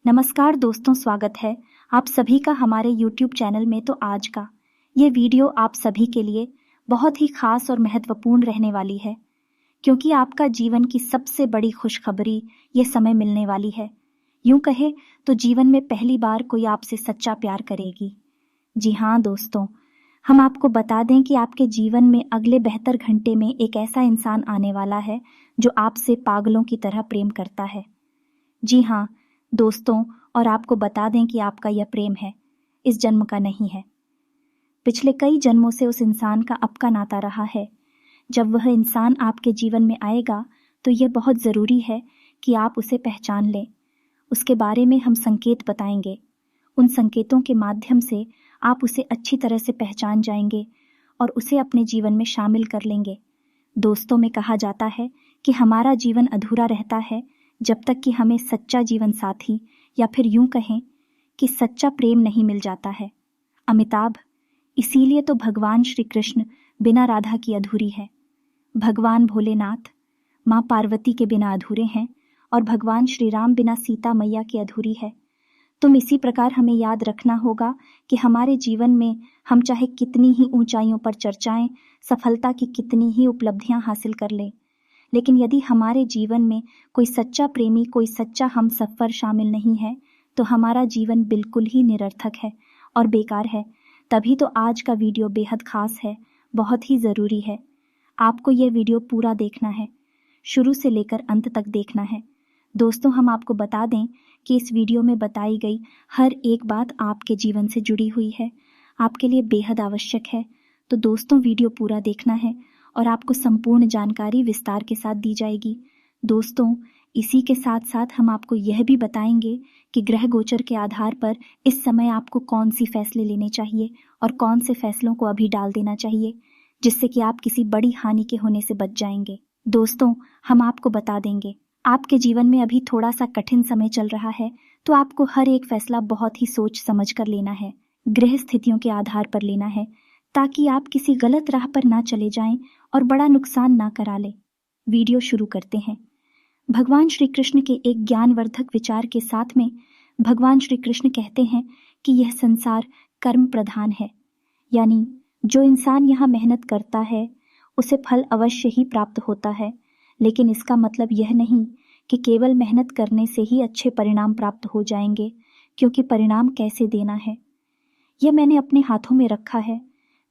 नमस्कार दोस्तों, स्वागत है आप सभी का हमारे YouTube चैनल में। तो आज का ये वीडियो आप सभी के लिए बहुत ही खास और महत्वपूर्ण रहने वाली है, क्योंकि आपका जीवन की सबसे बड़ी खुशखबरी ये समय मिलने वाली है। यूं कहे तो जीवन में पहली बार कोई आपसे सच्चा प्यार करेगी। जी हाँ दोस्तों, हम आपको बता दें कि आपके जीवन में अगले 72 घंटे में एक ऐसा इंसान आने वाला है जो आपसे पागलों की तरह प्रेम करता है। जी हाँ दोस्तों, और आपको बता दें कि आपका यह प्रेम है, इस जन्म का नहीं है। पिछले कई जन्मों से उस इंसान का अब का नाता रहा है। जब वह इंसान आपके जीवन में आएगा तो यह बहुत ज़रूरी है कि आप उसे पहचान लें। उसके बारे में हम संकेत बताएंगे। उन संकेतों के माध्यम से आप उसे अच्छी तरह से पहचान जाएंगे और उसे अपने जीवन में शामिल कर लेंगे। दोस्तों, में कहा जाता है कि हमारा जीवन अधूरा रहता है जब तक कि हमें सच्चा जीवन साथी या फिर यूं कहें कि सच्चा प्रेम नहीं मिल जाता है। अमिताभ, इसीलिए तो भगवान श्री कृष्ण बिना राधा की अधूरी है, भगवान भोलेनाथ माँ पार्वती के बिना अधूरे हैं और भगवान श्री राम बिना सीता मैया की अधूरी है। तुम इसी प्रकार हमें याद रखना होगा कि हमारे जीवन में हम चाहे कितनी ही ऊंचाइयों पर चर्चाएं, सफलता की कितनी ही उपलब्धियां हासिल कर लें, लेकिन यदि हमारे जीवन में कोई सच्चा प्रेमी, कोई सच्चा हमसफर शामिल नहीं है तो हमारा जीवन बिल्कुल ही निरर्थक है और बेकार है। तभी तो आज का वीडियो बेहद खास है, बहुत ही ज़रूरी है। आपको यह वीडियो पूरा देखना है, शुरू से लेकर अंत तक देखना है। दोस्तों, हम आपको बता दें कि इस वीडियो में बताई गई हर एक बात आपके जीवन से जुड़ी हुई है, आपके लिए बेहद आवश्यक है। तो दोस्तों, वीडियो पूरा देखना है और आपको संपूर्ण जानकारी विस्तार के साथ दी जाएगी। दोस्तों, इसी के साथ साथ हम आपको यह भी बताएंगे कि ग्रह गोचर के आधार पर इस समय आपको कौन सी फैसले लेने चाहिए और कौन से फैसलों को अभी डाल देना चाहिए, जिससे कि आप किसी बड़ी हानि के होने से बच जाएंगे। दोस्तों, हम आपको बता देंगे, आपके जीवन में अभी थोड़ा सा कठिन समय चल रहा है, तो आपको हर एक फैसला बहुत ही सोच समझ कर लेना है, ग्रह स्थितियों के आधार पर लेना है, ताकि आप किसी गलत राह पर ना चले जाएं और बड़ा नुकसान ना करा ले। वीडियो शुरू करते हैं। भगवान श्री कृष्ण के एक ज्ञानवर्धक विचार के साथ में भगवान श्री कृष्ण कहते हैं कि यह संसार कर्म प्रधान है, यानी जो इंसान यहाँ मेहनत करता है उसे फल अवश्य ही प्राप्त होता है, लेकिन इसका मतलब यह नहीं कि केवल मेहनत करने से ही अच्छे परिणाम प्राप्त हो जाएंगे, क्योंकि परिणाम कैसे देना है यह मैंने अपने हाथों में रखा है।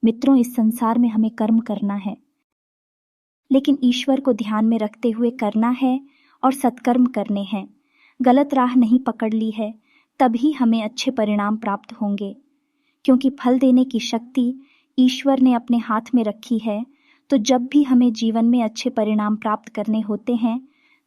मित्रों, इस संसार में हमें कर्म करना है, लेकिन ईश्वर को ध्यान में रखते हुए करना है और सत्कर्म करने हैं। गलत राह नहीं पकड़ ली है, तभी हमें अच्छे परिणाम प्राप्त होंगे, क्योंकि फल देने की शक्ति ईश्वर ने अपने हाथ में रखी है। तो जब भी हमें जीवन में अच्छे परिणाम प्राप्त करने होते हैं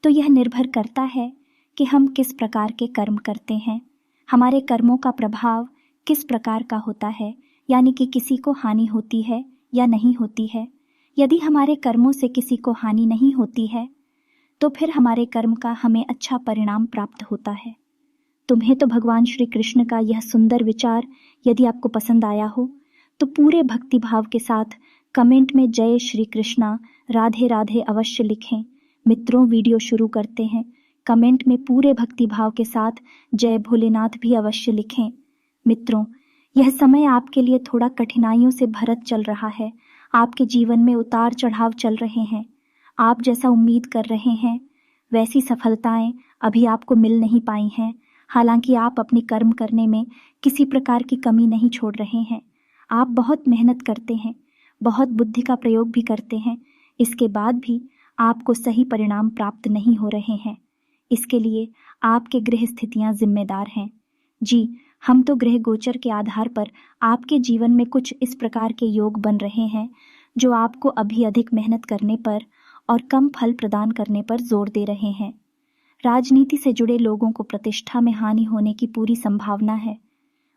तो यह निर्भर करता है कि हम किस प्रकार के कर्म करते हैं, हमारे कर्मों का प्रभाव किस प्रकार का होता है, यानी कि किसी को हानि होती है या नहीं होती है। यदि हमारे कर्मों से किसी को हानि नहीं होती है तो फिर हमारे कर्म का हमें अच्छा परिणाम प्राप्त होता है। तुम्हें तो भगवान श्री कृष्ण का यह सुंदर विचार यदि आपको पसंद आया हो तो पूरे भक्ति भाव के साथ कमेंट में जय श्री कृष्णा, राधे राधे अवश्य लिखें। मित्रों, वीडियो शुरू करते हैं। कमेंट में पूरे भक्ति भाव के साथ जय भोलेनाथ भी अवश्य लिखें। मित्रों, यह समय आपके लिए थोड़ा कठिनाइयों से भरत चल रहा है। आपके जीवन में उतार चढ़ाव चल रहे हैं। आप जैसा उम्मीद कर रहे हैं वैसी सफलताएं अभी आपको मिल नहीं पाई हैं। हालांकि आप अपनी कर्म करने में किसी प्रकार की कमी नहीं छोड़ रहे हैं। आप बहुत मेहनत करते हैं, बहुत बुद्धि का प्रयोग भी करते हैं, इसके बाद भी आपको सही परिणाम प्राप्त नहीं हो रहे हैं। इसके लिए आपके ग्रह स्थितियां जिम्मेदार हैं। जी, हम तो ग्रह गोचर के आधार पर आपके जीवन में कुछ इस प्रकार के योग बन रहे हैं जो आपको अभी अधिक मेहनत करने पर और कम फल प्रदान करने पर जोर दे रहे हैं। राजनीति से जुड़े लोगों को प्रतिष्ठा में हानि होने की पूरी संभावना है।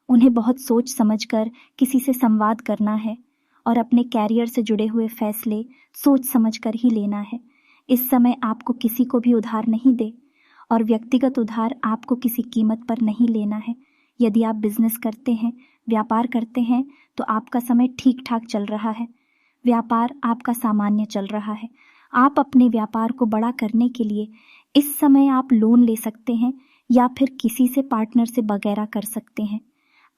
उन्हें बहुत सोच समझकर किसी से संवाद करना है और अपने कैरियर से जुड़े हुए फैसले सोच समझकर ही लेना है। इस समय आपको किसी को भी उधार नहीं दे और व्यक्तिगत उधार आपको किसी कीमत पर नहीं लेना है। यदि आप बिजनेस करते हैं, व्यापार करते हैं तो आपका समय ठीक ठाक चल रहा है, व्यापार आपका सामान्य चल रहा है। आप अपने व्यापार को बड़ा करने के लिए इस समय आप लोन ले सकते हैं या फिर किसी से पार्टनर से वगैरह कर सकते हैं।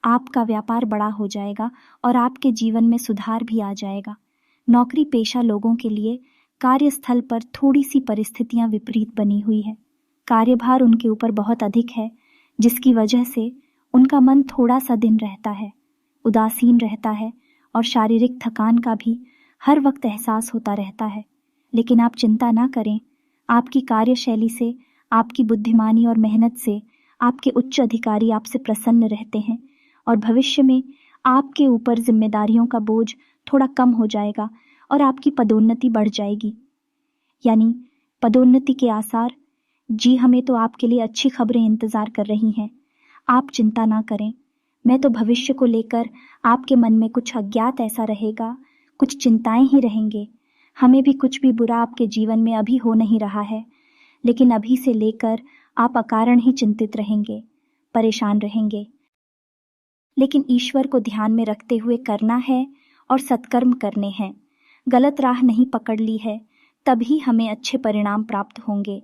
आपका व्यापार बड़ा हो जाएगा और आपके जीवन में सुधार भी आ जाएगा। नौकरी पेशा लोगों के लिए कार्यस्थल पर थोड़ी सी परिस्थितियां विपरीत बनी हुई है। कार्यभार उनके ऊपर बहुत अधिक है, जिसकी वजह से उनका मन थोड़ा सा दिन रहता है, उदासीन रहता है और शारीरिक थकान का भी हर वक्त एहसास होता रहता है। लेकिन आप चिंता ना करें, आपकी कार्यशैली से, आपकी बुद्धिमानी और मेहनत से आपके उच्च अधिकारी आपसे प्रसन्न रहते हैं और भविष्य में आपके ऊपर जिम्मेदारियों का बोझ थोड़ा कम हो जाएगा और आपकी पदोन्नति बढ़ जाएगी। यानी पदोन्नति के आसार। जी, हमें तो आपके लिए अच्छी खबरें इंतजार कर रही हैं। आप चिंता ना करें। मैं तो भविष्य को लेकर आपके मन में कुछ अज्ञात ऐसा रहेगा, कुछ चिंताएं ही रहेंगे। हमें भी कुछ भी बुरा आपके जीवन में अभी हो नहीं रहा है, लेकिन अभी से लेकर आप अकारण ही चिंतित रहेंगे, परेशान रहेंगे। लेकिन ईश्वर को ध्यान में रखते हुए करना है और सत्कर्म करने हैं। गलत राह नहीं पकड़ ली है, तभी हमें अच्छे परिणाम प्राप्त होंगे।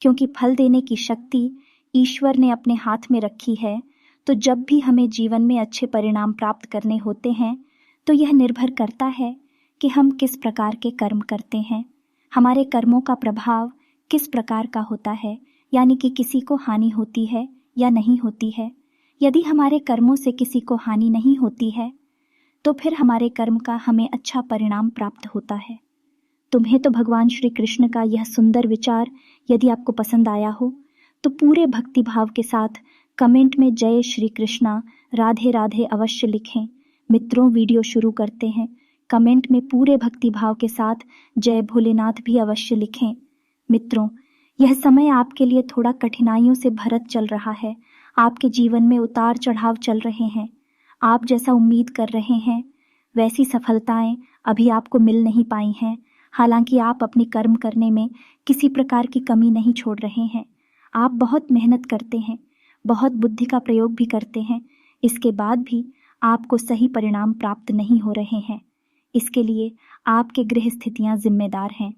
क्योंकि फल देने की शक्ति ईश्वर ने अपने हाथ में रखी है, तो जब भी हमें जीवन में अच्छे परिणाम प्राप्त करने होते हैं तो यह निर्भर करता है कि हम किस प्रकार के कर्म करते हैं, हमारे कर्मों का प्रभाव किस प्रकार का होता है, यानी कि किसी को हानि होती है या नहीं होती है। यदि हमारे कर्मों से किसी को हानि नहीं होती है तो फिर हमारे कर्म का हमें अच्छा परिणाम प्राप्त होता है। तुम्हें तो भगवान श्री कृष्ण का यह सुंदर विचार यदि आपको पसंद आया हो तो पूरे भक्ति भाव के साथ कमेंट में जय श्री कृष्णा, राधे राधे अवश्य लिखें। मित्रों, वीडियो शुरू करते हैं। कमेंट में पूरे भक्ति भाव के साथ जय भोलेनाथ भी अवश्य लिखें। मित्रों, यह समय आपके लिए थोड़ा कठिनाइयों से भरत चल रहा है। आपके जीवन में उतार चढ़ाव चल रहे हैं। आप जैसा उम्मीद कर रहे हैं वैसी सफलताएं अभी आपको मिल नहीं पाई हैं। हालांकि आप अपनी कर्म करने में किसी प्रकार की कमी नहीं छोड़ रहे हैं। आप बहुत मेहनत करते हैं, बहुत बुद्धि का प्रयोग भी करते हैं, इसके बाद भी आपको सही परिणाम प्राप्त नहीं हो रहे हैं। इसके लिए आपके ग्रह स्थितियां जिम्मेदार हैं।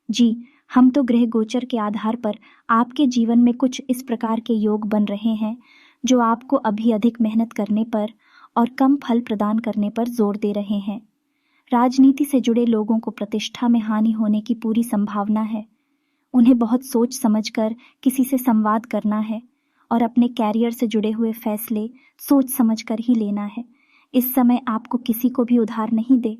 जी, हम तो ग्रह गोचर के आधार पर आपके जीवन में कुछ इस प्रकार के योग बन रहे हैं जो आपको अभी अधिक मेहनत करने पर और कम फल प्रदान करने पर जोर दे रहे हैं। राजनीति से जुड़े लोगों को प्रतिष्ठा में हानि होने की पूरी संभावना है। उन्हें बहुत सोच समझकर किसी से संवाद करना है और अपने कैरियर से जुड़े हुए फैसले सोच समझकर ही लेना है। इस समय आपको किसी को भी उधार नहीं दे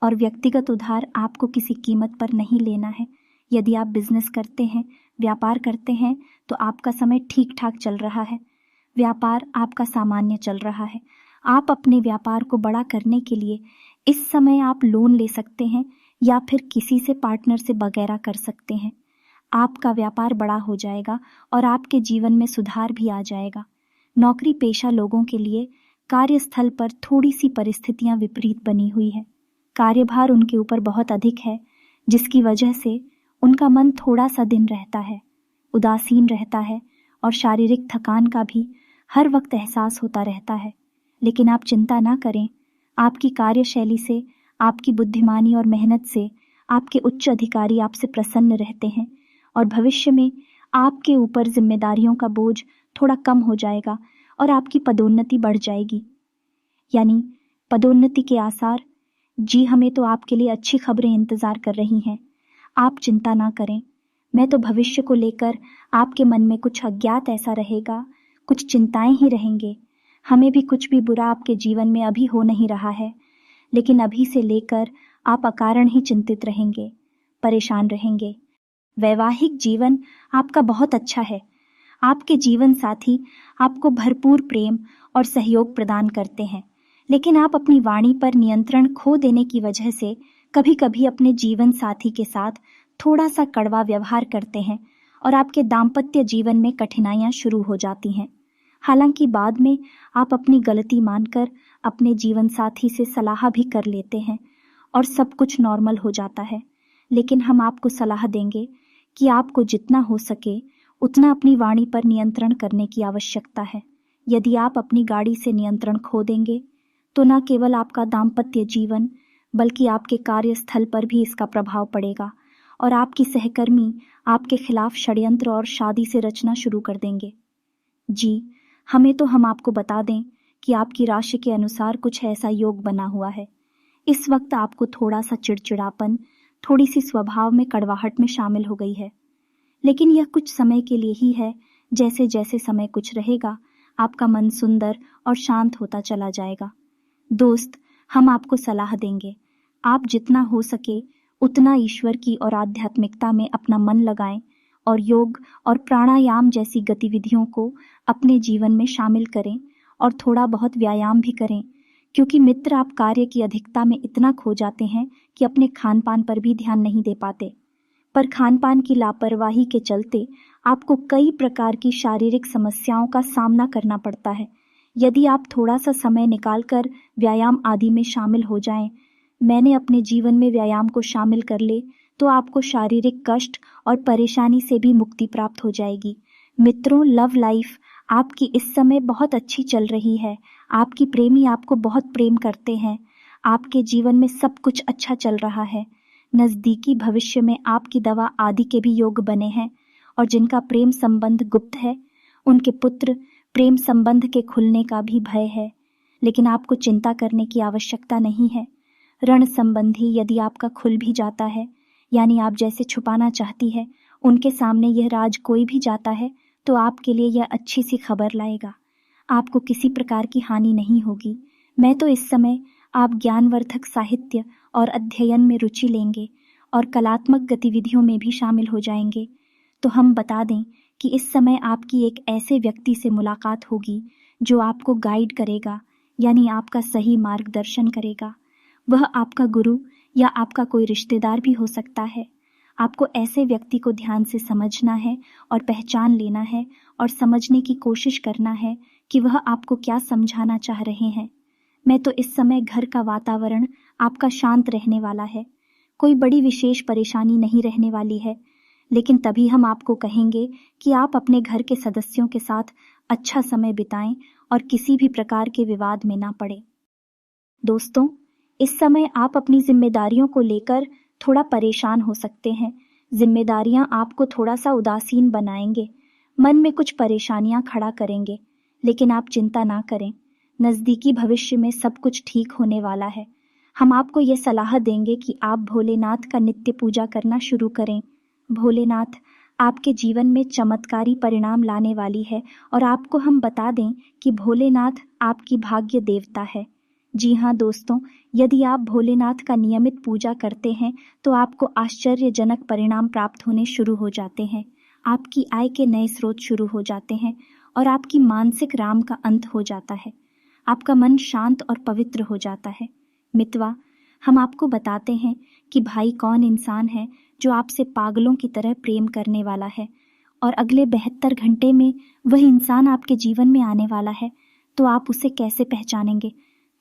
और व्यक्तिगत उधार आपको किसी कीमत पर नहीं लेना है। यदि आप बिजनेस करते हैं, व्यापार करते हैं तो आपका समय ठीक ठाक चल रहा है। व्यापार आपका सामान्य चल रहा है। आप अपने व्यापार को बड़ा करने के लिए इस समय आप लोन ले सकते हैं या फिर किसी से पार्टनर से वगैरह कर सकते हैं। आपका व्यापार बड़ा हो जाएगा और आपके जीवन में सुधार भी आ जाएगा। नौकरी पेशा लोगों के लिए कार्यस्थल पर थोड़ी सी परिस्थितियां विपरीत बनी हुई है। कार्यभार उनके ऊपर बहुत अधिक है, जिसकी वजह से उनका मन थोड़ा सा दिन रहता है, उदासीन रहता है और शारीरिक थकान का भी हर वक्त एहसास होता रहता है। लेकिन आप चिंता ना करें, आपकी कार्यशैली से, आपकी बुद्धिमानी और मेहनत से आपके उच्च अधिकारी आपसे प्रसन्न रहते हैं और भविष्य में आपके ऊपर जिम्मेदारियों का बोझ थोड़ा कम हो जाएगा और आपकी पदोन्नति बढ़ जाएगी। यानी पदोन्नति के आसार। जी, हमें तो आपके लिए अच्छी खबरें इंतजार कर रही हैं। आप चिंता ना करें। मैं तो भविष्य को लेकर आपके मन में कुछ अज्ञात ऐसा रहेगा, कुछ चिंताएं ही रहेंगे। हमें भी कुछ भी बुरा आपके जीवन में अभी हो नहीं रहा है, लेकिन अभी से लेकर आप अकारण ही चिंतित रहेंगे, परेशान रहेंगे। वैवाहिक जीवन आपका बहुत अच्छा है। आपके जीवन साथी आपको भरपूर प्रेम और सहयोग प्रदान करते हैं, लेकिन आप अपनी वाणी पर नियंत्रण खो देने की वजह से कभी कभी अपने जीवन साथी के साथ थोड़ा सा कड़वा व्यवहार करते हैं और आपके दाम्पत्य जीवन में कठिनाइयां शुरू हो जाती हैं। हालांकि बाद में आप अपनी गलती मानकर अपने जीवन साथी से सलाह भी कर लेते हैं और सब कुछ नॉर्मल हो जाता है। लेकिन हम आपको सलाह देंगे कि आपको जितना हो सके उतना अपनी वाणी पर नियंत्रण करने की आवश्यकता है। यदि आप अपनी गाड़ी से नियंत्रण खो देंगे तो न केवल आपका दाम्पत्य जीवन बल्कि आपके कार्यस्थल पर भी इसका प्रभाव पड़ेगा और आपकी सहकर्मी आपके खिलाफ षड्यंत्र और शादी से रचना शुरू कर देंगे। जी, हम आपको बता दें कि आपकी राशि के अनुसार कुछ ऐसा योग बना हुआ है। इस वक्त आपको थोड़ा सा चिड़चिड़ापन, थोड़ी सी स्वभाव में कड़वाहट में शामिल हो गई है। लेकिन यह कुछ समय के लिए ही है। जैसे जैसे समय कुछ रहेगा, आपका मन सुंदर और शांत होता चला जाएगा। दोस्त, हम आपको सलाह देंगे, आप जितना हो सके उतना ईश्वर की और आध्यात्मिकता में अपना मन लगाएं और योग और प्राणायाम जैसी गतिविधियों को अपने जीवन में शामिल करें और थोड़ा बहुत व्यायाम भी करें, क्योंकि मित्र आप कार्य की अधिकता में इतना खो जाते हैं कि अपने खान पान पर भी ध्यान नहीं दे पाते। पर खान पान की लापरवाही के चलते आपको कई प्रकार की शारीरिक समस्याओं का सामना करना पड़ता है। यदि आप थोड़ा सा समय निकालकर व्यायाम आदि में शामिल हो जाएं, मैंने अपने जीवन में व्यायाम को शामिल कर ले, तो आपको शारीरिक कष्ट और परेशानी से भी मुक्ति प्राप्त हो जाएगी। मित्रों, लव लाइफ आपकी इस समय बहुत अच्छी चल रही है। आपकी प्रेमी आपको बहुत प्रेम करते हैं। आपके जीवन में सब कुछ अच्छा चल रहा है। नज़दीकी भविष्य में आपकी दवा आदि के भी योग बने हैं, और जिनका प्रेम संबंध गुप्त है उनके पुत्र प्रेम संबंध के खुलने का भी भय है। लेकिन आपको चिंता करने की आवश्यकता नहीं है। ऋण संबंधी यदि आपका खुल भी जाता है, यानी आप जैसे छुपाना चाहती है उनके सामने यह राज कोई भी जाता है, तो आपके लिए यह अच्छी सी खबर लाएगा। आपको किसी प्रकार की हानि नहीं होगी। मैं तो इस समय आप ज्ञानवर्धक साहित्य और अध्ययन में रुचि लेंगे और कलात्मक गतिविधियों में भी शामिल हो जाएंगे, तो हम बता दें कि इस समय आपकी एक ऐसे व्यक्ति से मुलाकात होगी जो आपको गाइड करेगा, यानी आपका सही मार्गदर्शन करेगा। वह आपका गुरु या आपका कोई रिश्तेदार भी हो सकता है। आपको ऐसे व्यक्ति को ध्यान से समझना है और पहचान लेना है और समझने की कोशिश करना है कि वह आपको क्या समझाना चाह रहे हैं। मैं तो इस समय घर का वातावरण आपका शांत रहने वाला है। कोई बड़ी विशेष परेशानी नहीं रहने वाली है। लेकिन तभी हम आपको कहेंगे कि आप अपने घर के सदस्यों के साथ अच्छा समय बिताएं और किसी भी प्रकार के विवाद में ना पड़े। दोस्तों, इस समय आप अपनी जिम्मेदारियों को लेकर थोड़ा परेशान हो सकते हैं। जिम्मेदारियां आपको थोड़ा सा उदासीन बनाएंगे, मन में कुछ परेशानियां खड़ा करेंगे। लेकिन आप चिंता ना करें, नज़दीकी भविष्य में सब कुछ ठीक होने वाला है। हम आपको ये सलाह देंगे कि आप भोलेनाथ का नित्य पूजा करना शुरू करें। भोलेनाथ आपके जीवन में चमत्कारी परिणाम लाने वाली है, और आपको हम बता दें कि भोलेनाथ आपकी भाग्य देवता है। जी हाँ दोस्तों, यदि आप भोलेनाथ का नियमित पूजा करते हैं तो आपको आश्चर्यजनक परिणाम प्राप्त होने शुरू हो जाते हैं। आपकी आय के नए स्रोत शुरू हो जाते हैं और आपकी मानसिक राम का अंत हो जाता है। आपका मन शांत और पवित्र हो जाता है। मितवा, हम आपको बताते हैं कि भाई कौन इंसान है जो आपसे पागलों की तरह प्रेम करने वाला है, और अगले 72 घंटे में वह इंसान आपके जीवन में आने वाला है, तो आप उसे कैसे पहचानेंगे?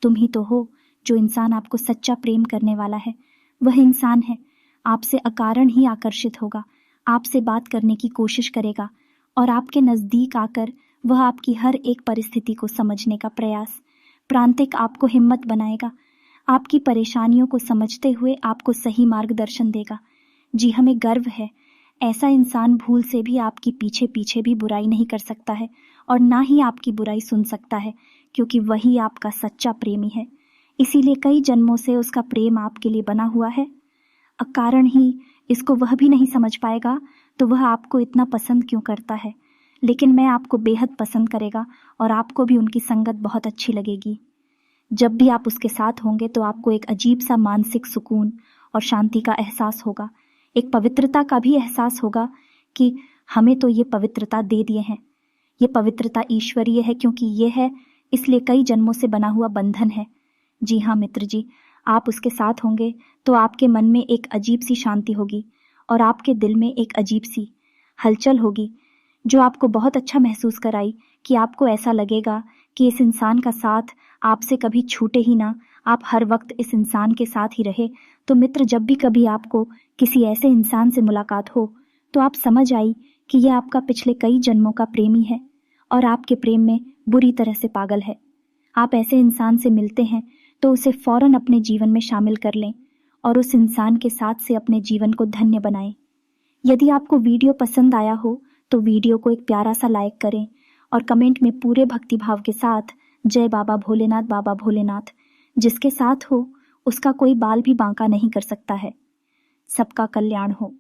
तुम ही तो हो जो इंसान आपको सच्चा प्रेम करने वाला है। वह इंसान है, आपसे अकारण ही आकर्षित होगा, आपसे बात करने की कोशिश करेगा और आपके नज़दीक आकर वह आपकी हर एक परिस्थिति को समझने का प्रयास प्रांतिक आपको हिम्मत बनाएगा। आपकी परेशानियों को समझते हुए आपको सही मार्गदर्शन देगा। जी, हमें गर्व है, ऐसा इंसान भूल से भी आपकी पीछे पीछे भी बुराई नहीं कर सकता है और ना ही आपकी बुराई सुन सकता है, क्योंकि वही आपका सच्चा प्रेमी है। इसीलिए कई जन्मों से उसका प्रेम आपके लिए बना हुआ है। अकारण ही इसको वह भी नहीं समझ पाएगा तो वह आपको इतना पसंद क्यों करता है। लेकिन मैं आपको बेहद पसंद करेगा और आपको भी उनकी संगत बहुत अच्छी लगेगी। जब भी आप उसके साथ होंगे तो आपको एक अजीब सा मानसिक सुकून और शांति का एहसास होगा। एक पवित्रता का भी एहसास होगा कि हमें तो ये पवित्रता दे दिए हैं। ये पवित्रता ईश्वरीय है, क्योंकि ये है इसलिए कई जन्मों से बना हुआ बंधन है। जी हाँ मित्र जी, आप उसके साथ होंगे तो आपके मन में एक अजीब सी शांति होगी और आपके दिल में एक अजीब सी हलचल होगी जो आपको बहुत अच्छा महसूस कराई, कि आपको ऐसा लगेगा कि इस इंसान का साथ आपसे कभी छूटे ही ना, आप हर वक्त इस इंसान के साथ ही रहे। तो मित्र, जब भी कभी आपको किसी ऐसे इंसान से मुलाकात हो तो आप समझ आई कि यह आपका पिछले कई जन्मों का प्रेमी है और आपके प्रेम में बुरी तरह से पागल है। आप ऐसे इंसान से मिलते हैं तो उसे फौरन अपने जीवन में शामिल कर लें और उस इंसान के साथ से अपने जीवन को धन्य बनाएं। यदि आपको वीडियो पसंद आया हो तो वीडियो को एक प्यारा सा लाइक करें और कमेंट में पूरे भक्तिभाव के साथ जय बाबा भोलेनाथ, बाबा भोलेनाथ। जिसके साथ हो उसका कोई बाल भी बांका नहीं कर सकता है। सबका कल्याण हो।